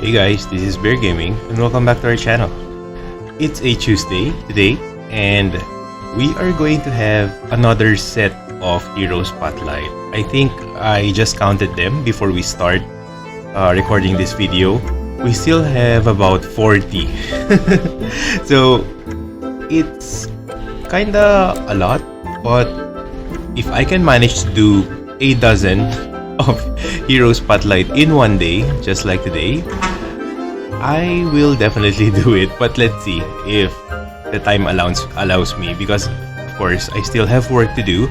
Hey guys, this is Bear Gaming and welcome back to our channel. It's a Tuesday today and we are going to have another set of Hero Spotlight. I think I just counted them before we start recording this video. We still have about 40. So it's kinda a lot, but if I can manage to do a dozen of Hero Spotlight in one day, just like today, I will definitely do it. But let's see if the time allows me, because of course I still have work to do.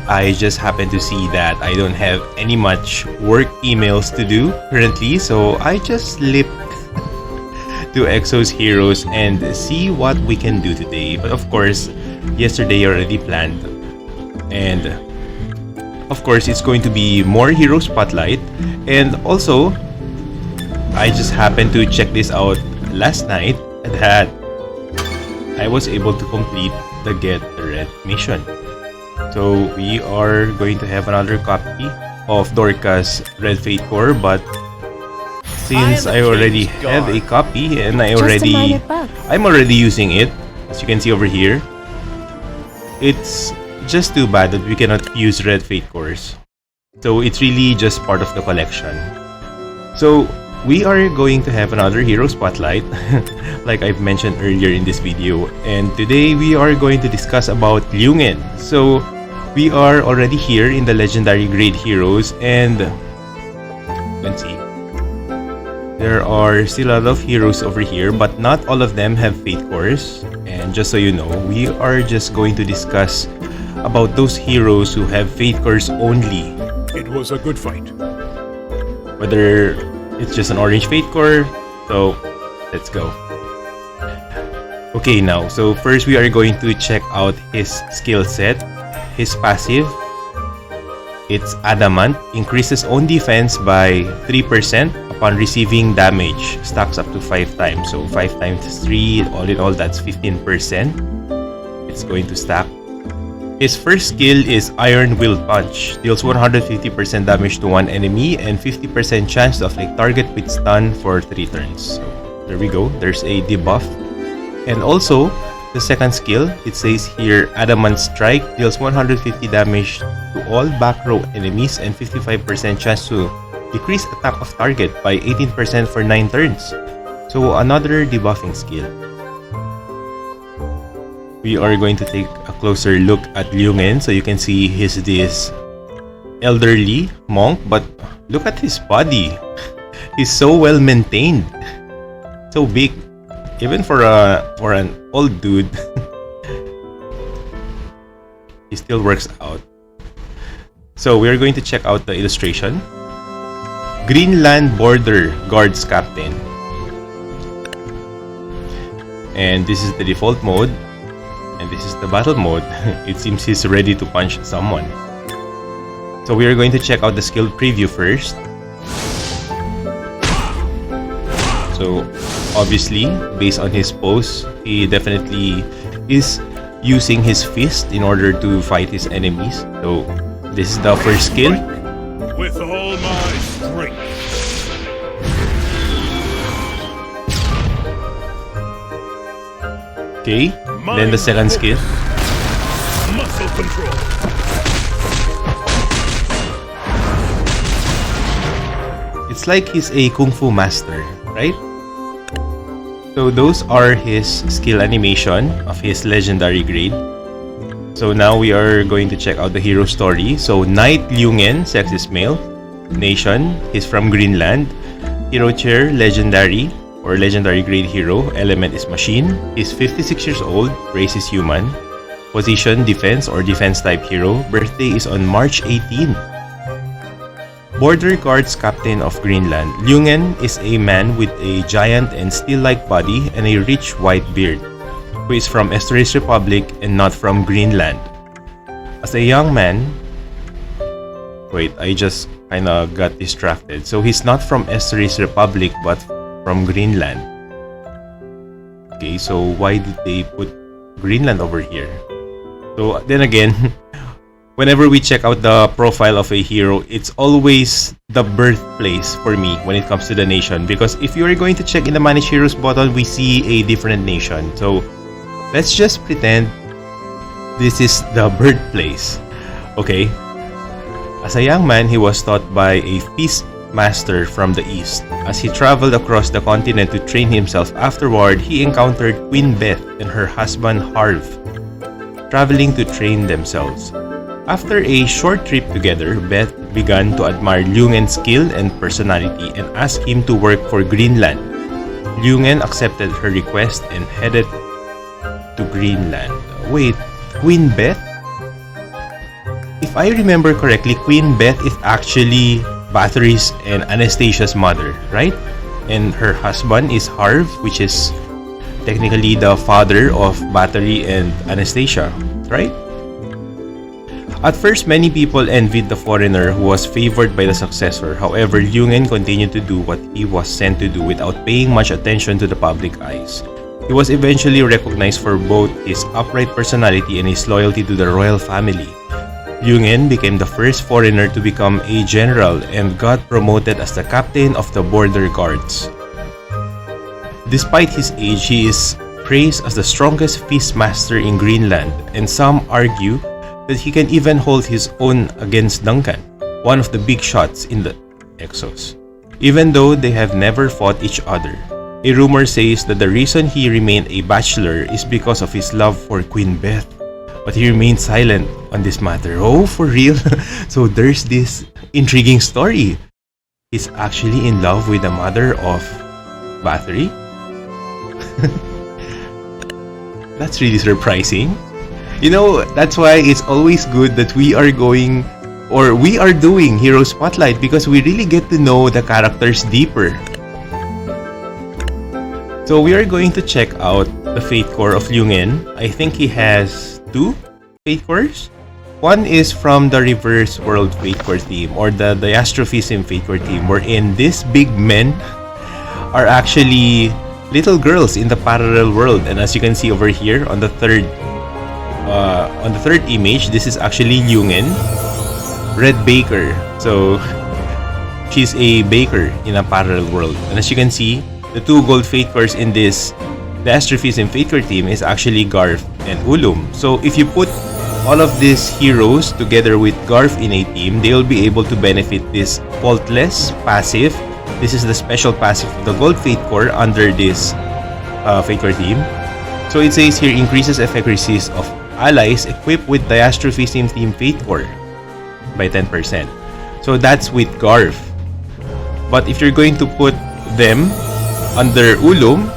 I just happen to see that I don't have any much work emails to do currently, so I just slipped to Exos Heroes and see what we can do today. But of course, yesterday already planned, and of course it's going to be more Hero Spotlight. And also I just happened to check this out last night that I was able to complete the Get the Red mission. So we are going to have another copy of Dorca's Red Fate Core, but since I already have a copy and I'm already using it, as you can see over here, it's just too bad that we cannot use Red Fate Cores. So it's really just part of the collection. So we are going to have another Hero Spotlight, like I've mentioned earlier in this video, and today we are going to discuss about Lyungen. So we are already here in the Legendary Grade Heroes, and let's see, there are still a lot of heroes over here, but not all of them have Fate Cores. And just so you know, we are just going to discuss about those heroes who have Fate Cores only. It was a good fight. Whether it's just an orange Fate Core, so let's go. Okay, now, so first we are going to check out his skill set. His passive, it's Adamant, increases own defense by 3% upon receiving damage, stacks up to 5 times. So 5 times 3, all in all, that's 15%. It's going to stack. His first skill is Iron Will Punch, deals 150% damage to one enemy and 50% chance to afflict target with stun for 3 turns. So there we go, there's a debuff. And also, the second skill, it says here, Adamant Strike, deals 150 damage to all back row enemies and 55% chance to decrease attack of target by 18% for 9 turns. So another debuffing skill. We are going to take a closer look at Lyungen. So you can see he's this elderly monk, but look at his body. He's so well maintained, so big, even for an old dude. He still works out. So we are going to check out the illustration. Greenland Border Guards Captain, and this is the default mode. And this is the battle mode. It seems he's ready to punch someone. So we are going to check out the skill preview first. So obviously, based on his pose, he definitely is using his fist in order to fight his enemies. So this is the first skill. With all my strength. Okay, then the second skill. Muscle control. It's like he's a kung fu master, right? So those are his skill animation of his legendary grade. So now we are going to check out the hero story. So Knight Lyungen, sex is male. Nation, he's from Greenland. Hero chair, legendary or legendary grade hero. Element is machine. He's 56 years old. Race is human. Position, defense or defense type hero. Birthday is on March 18. Border Guards Captain of Greenland. Lyungen is a man with a giant and steel-like body and a rich white beard, who is from Estoris Republic and not from Greenland. As a young man... Wait, I just kinda got distracted. So he's not from Estoris Republic but from Greenland. Okay, so why did they put Greenland over here? So then again, whenever we check out the profile of a hero, it's always the birthplace for me when it comes to the nation. Because if you are going to check in the Manage Heroes button, we see a different nation. So let's just pretend this is the birthplace. Okay? As a young man, he was taught by a feast master from the east. As he traveled across the continent to train himself afterward, he encountered Queen Beth and her husband Harv, traveling to train themselves. After a short trip together, Beth began to admire Lyungen's skill and personality and asked him to work for Greenland. Lyungen accepted her request and headed to Greenland. Wait, Queen Beth? If I remember correctly, Queen Beth is actually Bathory's and Anastasia's mother, right? And her husband is Harv, which is technically the father of Bathory and Anastasia, right? At first, many people envied the foreigner who was favored by the successor. However, Lyungen continued to do what he was sent to do without paying much attention to the public eyes. He was eventually recognized for both his upright personality and his loyalty to the royal family. Lyungen became the first foreigner to become a general and got promoted as the captain of the border guards. Despite his age, he is praised as the strongest feast master in Greenland, and some argue that he can even hold his own against Duncan, one of the big shots in the Exos, even though they have never fought each other. A rumor says that the reason he remained a bachelor is because of his love for Queen Beth, but he remained silent on this matter. Oh, for real? So there's this intriguing story. He's actually in love with the mother of Bathory? That's really surprising. You know, that's why it's always good that we are doing Hero Spotlight, because we really get to know the characters deeper. So we are going to check out the Fate Core of Lyungen. I think he has 2 Fate Cores. One is from the Reverse World Fate Core team, or the Diastrophism Fate Core team, wherein these big men are actually little girls in the parallel world. And as you can see over here on the third image, this is actually Lyungen, Red Baker. So she's a baker in a parallel world. And as you can see, the 2 gold Fate Cores in this Diastrophism Fate Core team is actually Garf and Ulum. So if you put all of these heroes together with Garf in a team, they will be able to benefit this faultless passive. This is the special passive of the gold Fate Core under this Fate Core team. So it says here, increases effect resist of allies equipped with Diastrophism team Fate Core by 10%. So that's with Garf. But if you're going to put them under Ulum,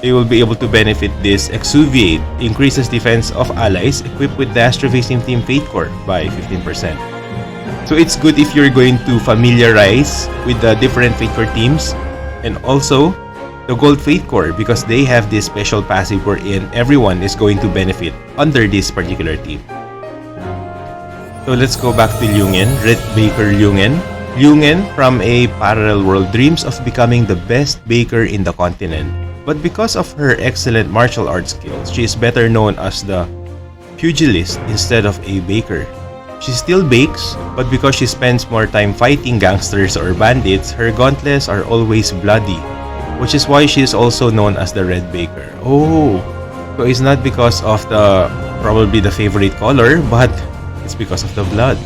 they will be able to benefit this Exuviate, increases defense of allies equipped with Diastrophism team Fate Core by 15%. So it's good if you're going to familiarize with the different Fate Core teams, and also the Gold Fate Core, because they have this special passive wherein everyone is going to benefit under this particular team. So let's go back to Lyungen, Red Baker Lyungen. Lyungen, from a parallel world, dreams of becoming the best baker in the continent. But because of her excellent martial arts skills, she is better known as the pugilist instead of a baker. She still bakes, but because she spends more time fighting gangsters or bandits, her gauntlets are always bloody, which is why she is also known as the Red Baker. Oh, so it's not because of probably the favorite color, but it's because of the blood.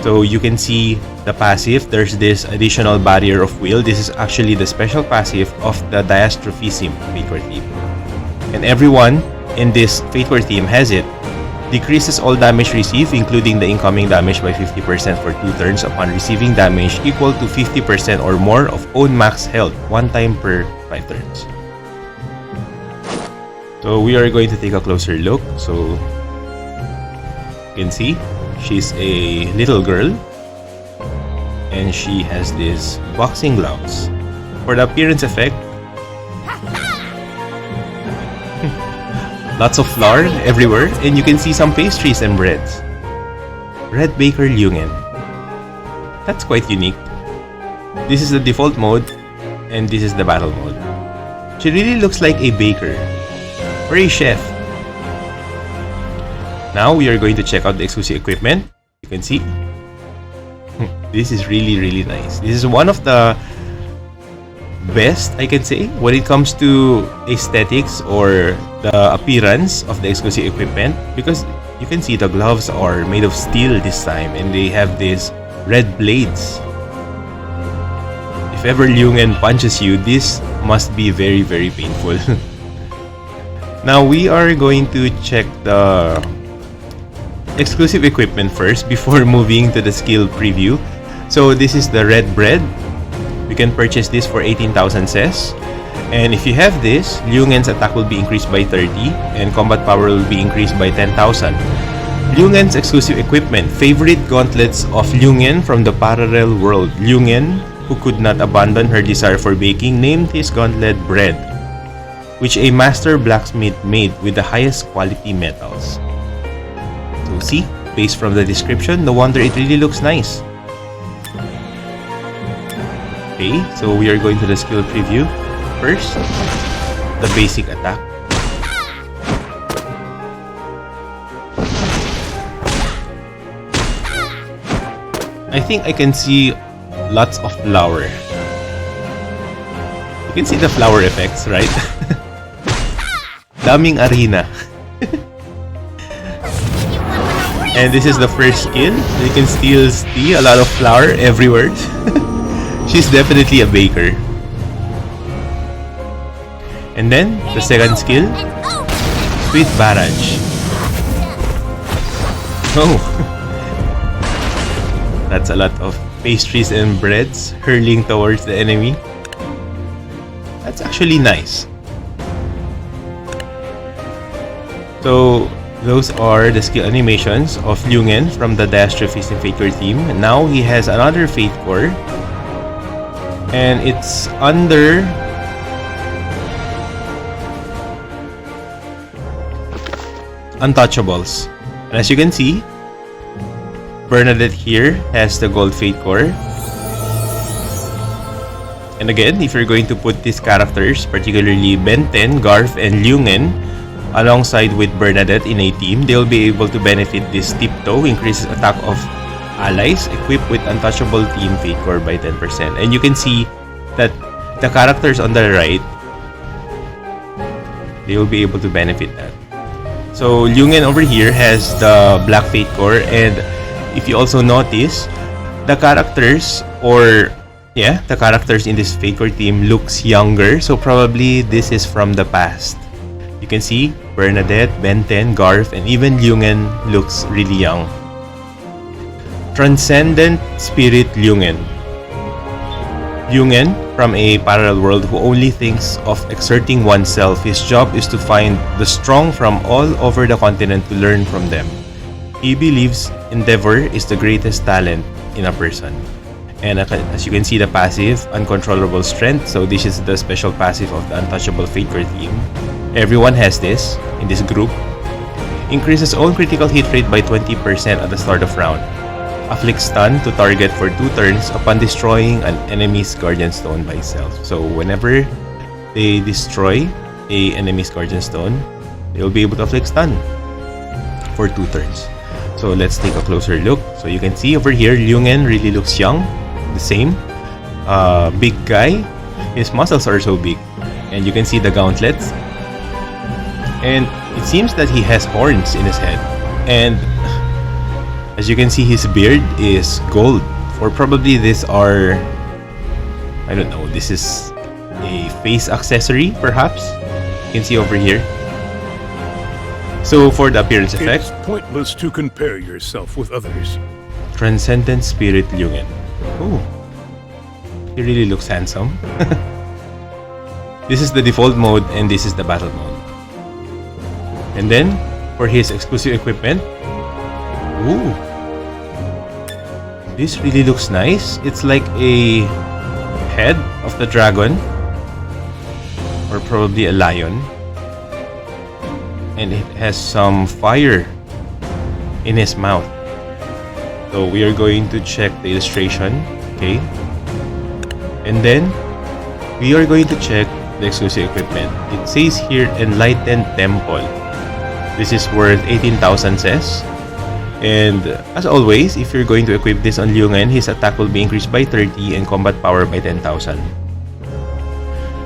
So you can see the passive, there's this additional barrier of will. This is actually the special passive of the Diastrophism Fate Core team. And everyone in this Fate Core team has it. Decreases all damage received, including the incoming damage, by 50% for 2 turns upon receiving damage equal to 50% or more of own max health, 1 time per 5 turns. So we are going to take a closer look. So you can see she's a little girl, and she has these boxing gloves. For the appearance effect, lots of flour everywhere, and you can see some pastries and breads. Red Baker Lyungen. That's quite unique. This is the default mode, and this is the battle mode. She really looks like a baker or a chef. Now we are going to check out the exclusive equipment. You can see this is really nice. This is one of the best, I can say, when it comes to aesthetics or the appearance of the exclusive equipment, because you can see the gloves are made of steel this time and they have these red blades. If ever Lyungen punches you, this must be very painful. Now we are going to check the exclusive equipment first before moving to the skill preview. So this is the red bread. You can purchase this for 18,000 ses. And if you have this, Lyungen's attack will be increased by 30 and combat power will be increased by 10,000. Lyungen's exclusive equipment. Favorite gauntlets of Lyungen from the parallel world. Lyungen, who could not abandon her desire for baking, named his gauntlet bread, which a master blacksmith made with the highest quality metals. So see, based from the description, no wonder it really looks nice. Okay, so we are going to the skill preview. First, the basic attack. I think I can see lots of flower. You can see the flower effects, right? Daming arena. And this is the first skill. You can still see a lot of flour everywhere. She's definitely a baker. And then the second skill, Sweet Barrage. Oh, that's a lot of pastries and breads hurling towards the enemy. That's actually nice. So those are the skill animations of Lyungen from the Dash Fist and Fate Core team. And now he has another Fate Core. And it's under Untouchables. And as you can see, Bernadette here has the Gold Fate Core. And again, if you're going to put these characters, particularly Ben 10, Garth, and Lyungen, alongside with Bernadette in a team, they'll be able to benefit this Tiptoe, increases attack of allies equipped with Untouchable Team Fate Core by 10%. And you can see that the characters on the right, they will be able to benefit that. So Lyungen over here has the Black Fate Core, and if you also notice, the characters the characters in this Fate Core team looks younger, so probably this is from the past. You can see Bernadette, Ben 10, Garth, and even Lyungen looks really young. Transcendent Spirit Lyungen. Lyungen, from a parallel world who only thinks of exerting oneself, his job is to find the strong from all over the continent to learn from them. He believes endeavor is the greatest talent in a person. And as you can see, the passive, Uncontrollable Strength. So this is the special passive of the Untouchable Fate Core team. Everyone has this in this group. Increases own critical hit rate by 20% at the start of round. Afflict stun to target for 2 turns upon destroying an enemy's Guardian Stone by itself. So whenever they destroy a enemy's Guardian Stone, they will be able to afflict stun for 2 turns. So let's take a closer look. So you can see over here, Lyungen really looks young. The same. Big guy. His muscles are so big. And you can see the gauntlets. And it seems that he has horns in his head. And as you can see, his beard is gold. Or probably these are, I don't know, this is a face accessory perhaps. You can see over here. So for the appearance effect, It's pointless to compare yourself with others. Transcendent Spirit Lyungen. Oh, he really looks handsome. This is the default mode and this is the battle mode. And then for his exclusive equipment, ooh, this really looks nice. It's like a head of the dragon, or probably a lion, and it has some fire in his mouth. So we are going to check the illustration, okay? And then we are going to check the exclusive equipment. It says here Enlightened Temple. This is worth 18,000 says. And as always, if you're going to equip this on Lyungen, his attack will be increased by 30 and combat power by 10,000.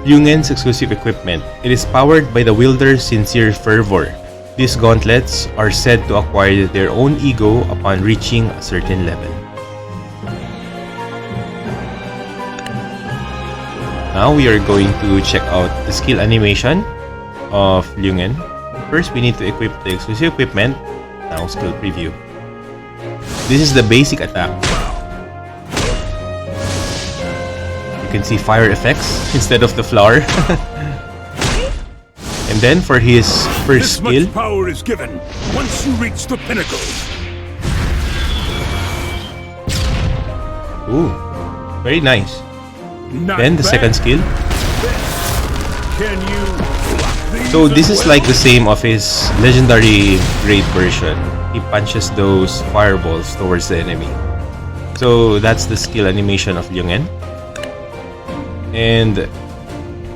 Lyungen's exclusive equipment. It is powered by the wielder's sincere fervor. These gauntlets are said to acquire their own ego upon reaching a certain level. Now we are going to check out the skill animation of Lyungen. First, we need to equip the exclusive equipment. Now, skill preview. This is the basic attack. You can see fire effects instead of the flower. And then for his first skill, much power is given once you reach the pinnacle. Ooh, very nice. Not Then the bad. second skill. Can you block these So as this is well? like the same of his legendary great version. He punches those fireballs towards the enemy. So that's the skill animation of Lyungen. And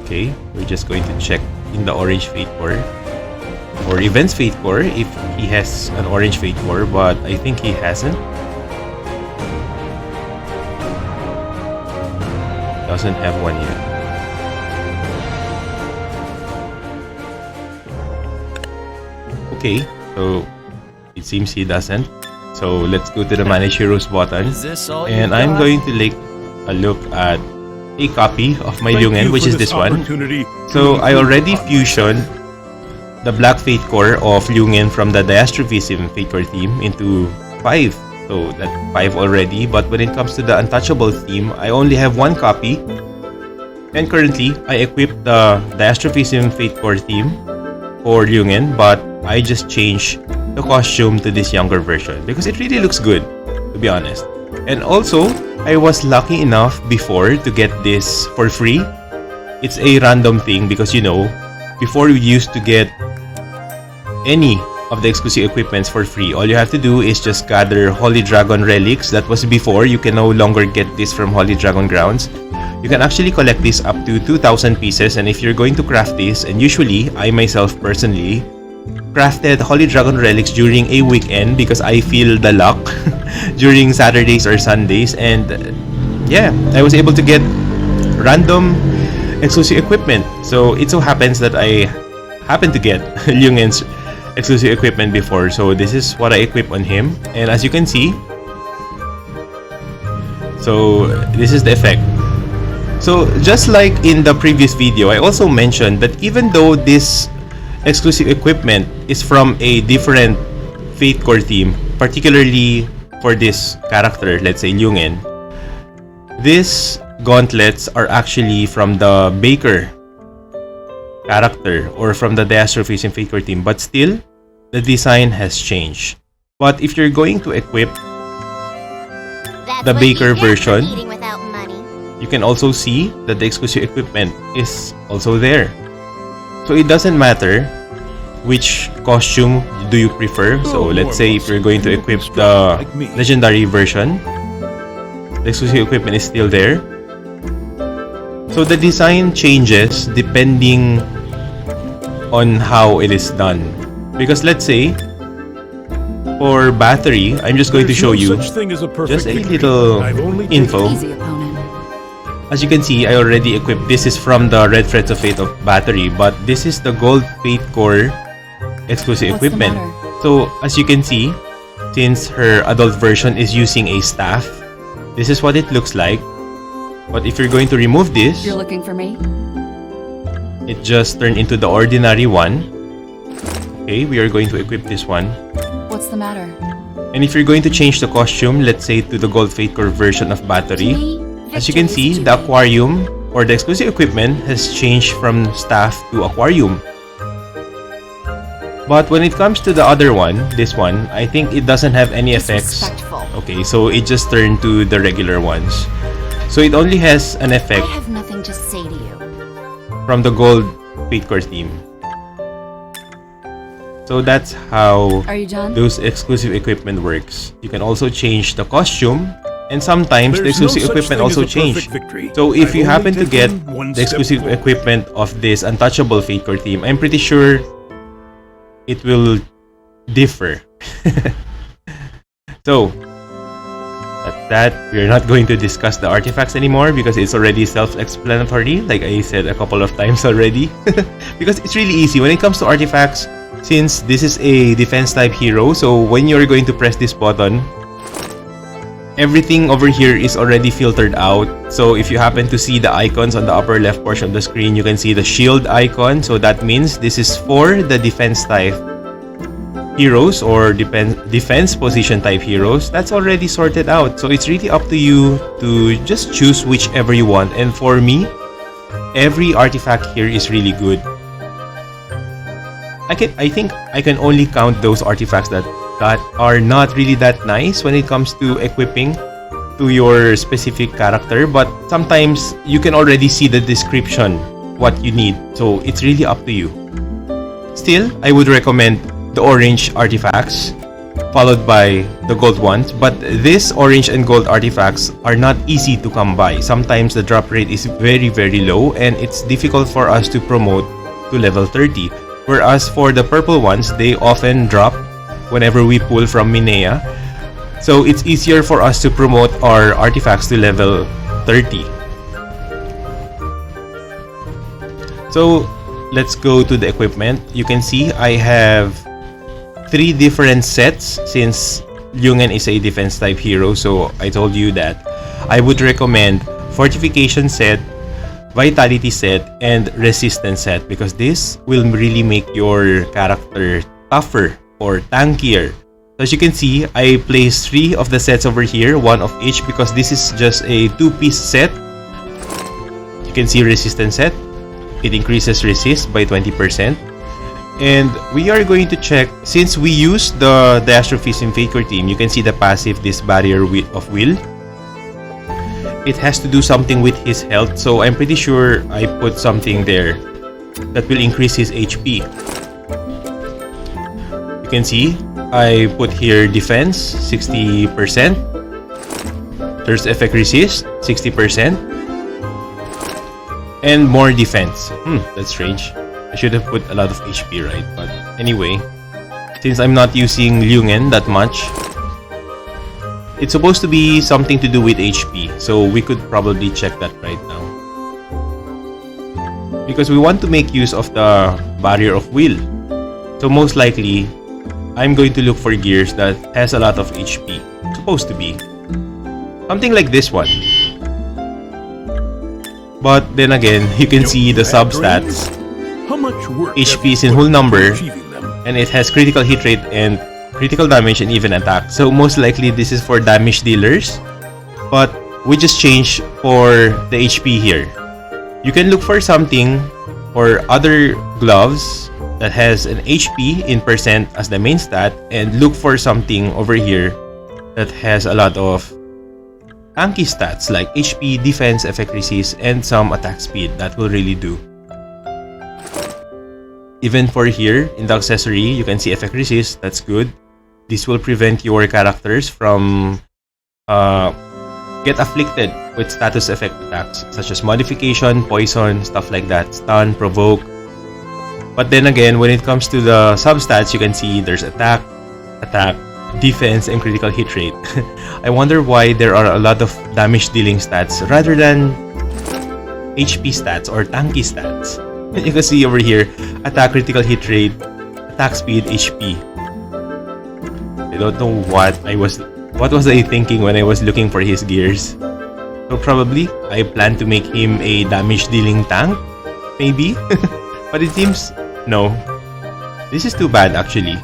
okay, we're just going to check in the orange fate core or events fate core if he has an orange fate core, but I think he hasn't. Doesn't have one yet. Okay, so it seems he doesn't. So let's go to the manage heroes button, Is this all you and I'm got? going to take a look at a copy of my Thank Lyungen, you which for is this one. opportunity So to I improve already upon fusioned the Black Fate core of Lyungen from the Diastrophism Fate core theme into 5. So that's 5 already, but when it comes to the Untouchable theme, I only have 1 copy. And currently, I equipped the Diastrophism Fate core theme for Lyungen, but I just changed the costume to this younger version because it really looks good, to be honest. And also, I was lucky enough before to get this for free. It's a random thing because, you know, before you used to get any of the exclusive equipments for free, all you have to do is just gather Holy Dragon relics. That was before. You can no longer get this from Holy Dragon grounds. You can actually collect this up to 2,000 pieces, and if you're going to craft this, and usually I myself personally crafted Holy Dragon relics during a weekend because I feel the luck during Saturdays or Sundays, and yeah, I was able to get random exclusive equipment. So it so happens that I happened to get Lyungen's exclusive equipment before, so this is what I equip on him, and as you can see, so this is the effect. So just like in the previous video, I also mentioned that even though this exclusive equipment is from a different Fate core theme, particularly for this character, let's say Lyungen, these gauntlets are actually from the Baker character or from the Diastrophism Fate core team, but still the design has changed. But if you're going to equip That's the what Baker you get for version, eating without money. you can also see that the exclusive equipment is also there. So it doesn't matter which costume do you prefer. So let's say if you're going to equip the legendary version, the exclusive equipment is still there. So the design changes depending on how it is done. Because let's say for Bathory, I'm just going to There's show no you such thing as a perfect just a victory. little I've only info. Easy opponent. As you can see, I already equipped. This is from the Red Threads of Fate of Bathory, but this is the Gold Fate Core exclusive What's the equipment. matter? So as you can see, since her adult version is using a staff, this is what it looks like. But if you're going to remove this, You're looking for me? it just turned into the ordinary one. Okay, we are going to equip this one. What's the matter? And if you're going to change the costume, let's say to the Gold Fate Core version of Bathory, as you can see, the aquarium or the exclusive equipment has changed from staff to aquarium. But when it comes to the other one, this one, I think it doesn't have any effects. Disrespectful. Okay, so it just turned to the regular ones. So it only has an I effect have nothing to say to you. from the Gold Fate Core theme. So that's how Are you done? those exclusive equipment works. You can also change the costume, and sometimes the There's no exclusive such equipment thing as also a perfect change. victory. So if I've you only happen to get taken one the step exclusive forward. equipment of this Untouchable Fate Core team, I'm pretty sure it will differ. So, at that, we're not going to discuss the artifacts anymore because it's already self-explanatory, like I said a couple of times already. Because it's really easy when it comes to artifacts, since this is a defense type hero, so when you're going to press this button, everything over here is already filtered out. So if you happen to see the icons on the upper left portion of the screen, you can see the shield icon. So that means this is for the defense type heroes or defense position type heroes. That's already sorted out. So it's really up to you to just choose whichever you want. And for me, every artifact here is really good. I think I can only count those artifacts that are not really that nice when it comes to equipping to your specific character, but sometimes you can already see the description what you need, so it's really up to you. Still, I would recommend the orange artifacts followed by the gold ones, but this orange and gold artifacts are not easy to come by. Sometimes the drop rate is very low and it's difficult for us to promote to level 30, whereas for the purple ones, they often drop whenever we pull from Minea, so it's easier for us to promote our artifacts to level 30. So let's go to the equipment. You can see I have 3 different sets since Lyungen is a defense type hero, so I told you that I would recommend fortification set, vitality set, and resistance set because this will really make your character tougher or tankier. So as you can see, I placed 3 of the sets over here, 1 of each, because this is just a 2-piece set. You can see resistance set. It increases resist by 20%. And we are going to check, since we use the Astrophysium Faker team, you can see the passive, this barrier of will. It has to do something with his health, so I'm pretty sure I put something there that will increase his HP. You can see I put here defense 60%. There's effect resist 60%. And more defense. That's strange. I should have put a lot of HP, right? But anyway, since I'm not using Lyungen that much, it's supposed to be something to do with HP, so we could probably check that right now. Because we want to make use of the barrier of will. So most likely, I'm going to look for gears that has a lot of HP. Supposed to be. Something like this one. But then again, you can see the substats. How much work HP is in whole number, and it has critical hit rate and critical damage and even attack. So most likely this is for damage dealers, but we just change for the HP here. You can look for something or other gloves that has an HP in percent as the main stat, and look for something over here that has a lot of tanky stats like HP, defense, effect resist, and some attack speed. That will really do. Even for here, in the accessory, you can see effect resist. That's good. This will prevent your characters from get afflicted with status effect attacks such as modification, poison, stuff like that, stun, provoke. But then again, when it comes to the substats, you can see there's attack, defense, and critical hit rate. I wonder why there are a lot of damage dealing stats rather than HP stats or tanky stats. You can see over here, attack, critical hit rate, attack speed, HP. I don't know what was I thinking when I was looking for his gears. So probably I plan to make him a damage dealing tank, maybe. But it seems no. This is too bad actually.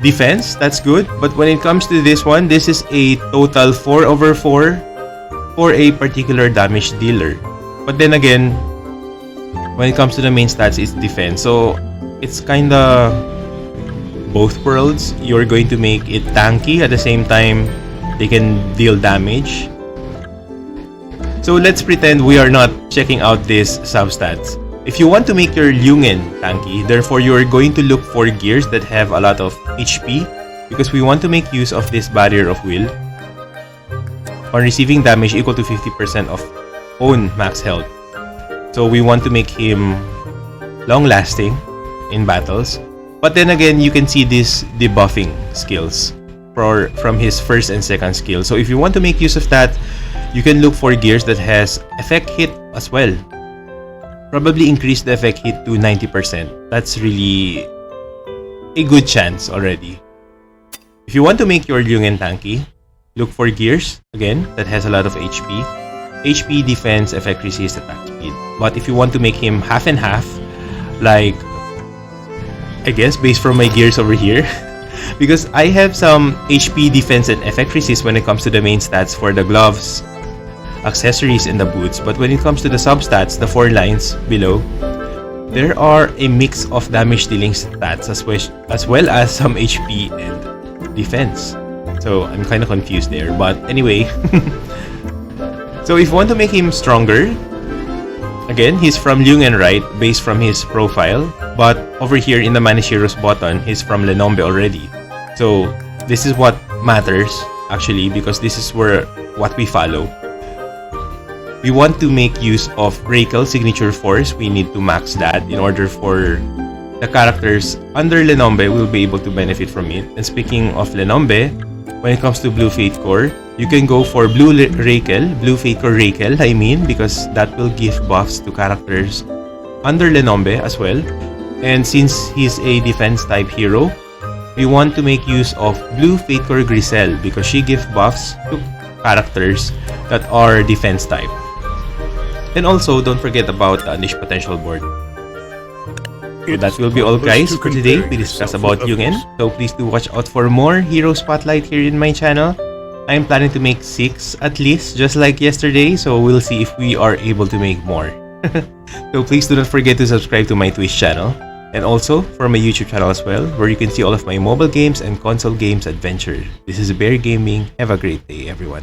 Defense, that's good, but when it comes to this one, this is a total 4/4 for a particular damage dealer. But then again, when it comes to the main stats, it's defense. So it's kinda both worlds. You're going to make it tanky at the same time they can deal damage. So let's pretend we are not checking out these substats. If you want to make your Lyungen tanky, therefore you're going to look for gears that have a lot of HP, because we want to make use of this barrier of will. On receiving damage equal to 50% of own max health. So we want to make him long lasting in battles. But then again, you can see this debuffing skills from his first and second skill. So if you want to make use of that, you can look for gears that has effect hit as well. Probably increase the effect hit to 90%. That's really a good chance already. If you want to make your Lyungen tanky, look for gears, again, that has a lot of HP. HP, defense, effect resist, attack speed. But if you want to make him half and half, like, I guess, based from my gears over here, because I have some HP, defense, and effect resist when it comes to the main stats for the gloves, accessories, and the boots. But when it comes to the substats, the 4 lines below, there are a mix of damage dealing stats as well as some HP and defense. So I'm kind of confused there. But anyway, so if you want to make him stronger, again, he's from Lyungen, right? Based from his profile. But over here in the Manage Heroes button, he's from Lenombe already. So this is what matters, actually, because this is what we follow. We want to make use of Rakel Signature Force. We need to max that in order for the characters under Lenombe will be able to benefit from it. And speaking of Lenombe, when it comes to Blue Fate Core, you can go for Blue Fate Core Rakel, I mean, because that will give buffs to characters under Lenombe as well. And since he's a defense type hero, we want to make use of Blue Fate Core Griselle because she gives buffs to characters that are defense type. And also, don't forget about the Unleash Potential board. So that will be all, guys, for today. We discussed about Lyungen, so please do watch out for more Hero Spotlight here in my channel. I'm planning to make 6 at least, just like yesterday, so we'll see if we are able to make more. So please do not forget to subscribe to my Twitch channel, and also for my YouTube channel as well, where you can see all of my mobile games and console games adventure. This is Bear Gaming. Have a great day, everyone.